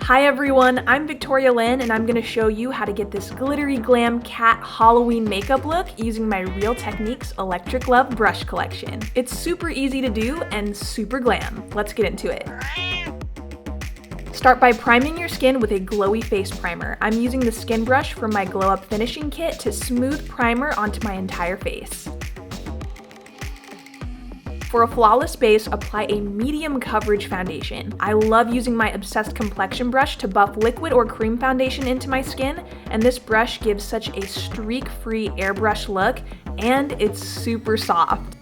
Hi everyone, I'm Victoria Lynn and I'm going to show you how to get this glittery glam cat Halloween makeup look using my Real Techniques Electric Love brush collection. It's super easy to do and super glam. Let's get into it. Start by priming your skin with a glowy face primer. I'm using the skin brush from my Glow Up Finishing Kit to smooth primer onto my entire face. For a flawless base, apply a medium coverage foundation. I love using my Obsessed complexion brush to buff liquid or cream foundation into my skin, and this brush gives such a streak-free airbrush look, and it's super soft.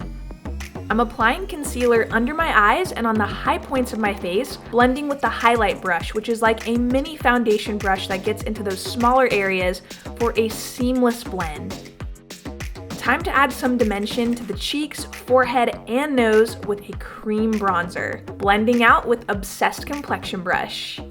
I'm applying concealer under my eyes and on the high points of my face, blending with the highlight brush, which is like a mini foundation brush that gets into those smaller areas for a seamless blend. Time to add some dimension to the cheeks, forehead, and nose with a cream bronzer, blending out with Obsessed complexion brush.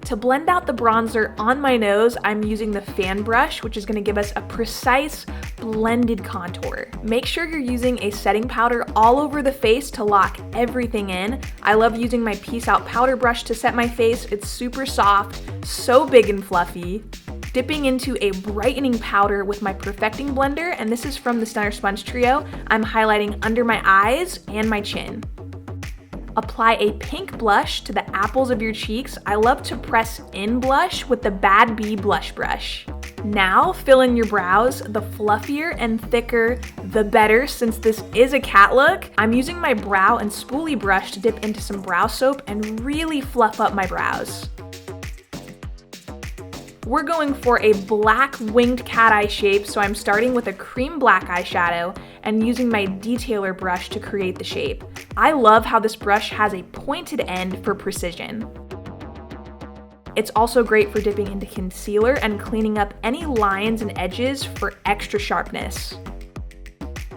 To blend out the bronzer on my nose, I'm using the fan brush, which is going to give us a precise, blended contour. Make sure you're using a setting powder all over the face to lock everything in. I love using my Peace Out powder brush to set my face. It's super soft, so big and fluffy. Dipping into a brightening powder with my Perfecting blender, and this is from the Stunner Sponge Trio. I'm highlighting under my eyes and my chin. Apply a pink blush to the apples of your cheeks. I love to press in blush with the Bad Bee blush brush. Now fill in your brows. The fluffier and thicker, the better, since this is a cat look. I'm using my brow and spoolie brush to dip into some brow soap and really fluff up my brows. We're going for a black winged cat eye shape, so I'm starting with a cream black eyeshadow and using my detailer brush to create the shape. I love how this brush has a pointed end for precision. It's also great for dipping into concealer and cleaning up any lines and edges for extra sharpness.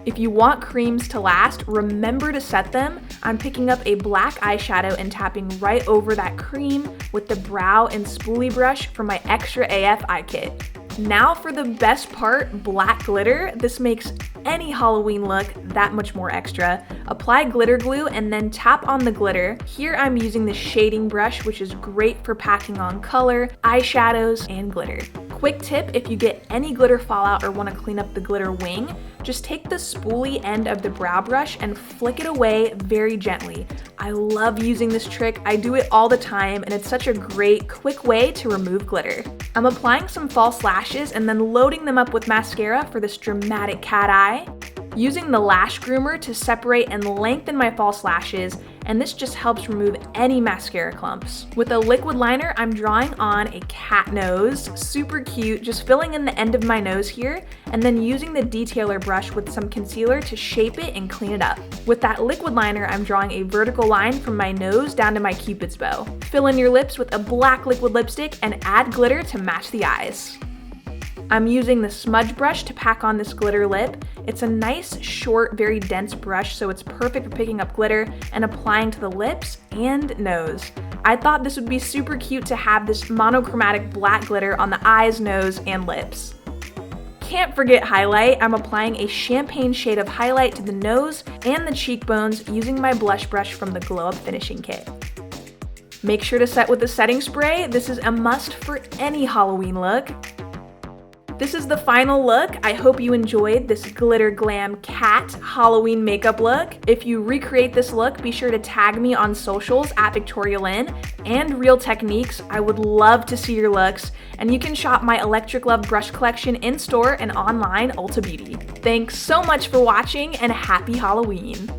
If you want creams to last, remember to set them. I'm picking up a black eyeshadow and tapping right over that cream with the brow and spoolie brush from my Extra AF eye kit. Now for the best part, black glitter. This makes any Halloween look that much more extra. Apply glitter glue and then tap on the glitter. Here I'm using the shading brush, which is great for packing on color, eyeshadows, and glitter. Quick tip, if you get any glitter fallout or want to clean up the glitter wing, just take the spoolie end of the brow brush and flick it away very gently. I love using this trick. I do it all the time, and it's such a great, quick way to remove glitter. I'm applying some false lashes and then loading them up with mascara for this dramatic cat eye. Using the lash groomer to separate and lengthen my false lashes, and this just helps remove any mascara clumps. With a liquid liner, I'm drawing on a cat nose, super cute, just filling in the end of my nose here, and then using the detailer brush with some concealer to shape it and clean it up. With that liquid liner, I'm drawing a vertical line from my nose down to my cupid's bow. Fill in your lips with a black liquid lipstick and add glitter to match the eyes. I'm using the smudge brush to pack on this glitter lip. It's a nice, short, very dense brush, so it's perfect for picking up glitter and applying to the lips and nose. I thought this would be super cute to have this monochromatic black glitter on the eyes, nose, and lips. Can't forget highlight. I'm applying a champagne shade of highlight to the nose and the cheekbones using my blush brush from the Glow Up Finishing Kit. Make sure to set with the setting spray. This is a must for any Halloween look. This is the final look. I hope you enjoyed this Glitter Glam Cat Halloween makeup look. If you recreate this look, be sure to tag me on socials at Victoria Lynn and Real Techniques. I would love to see your looks, and you can shop my Electric Love brush collection in store and online, Ulta Beauty. Thanks so much for watching, and happy Halloween.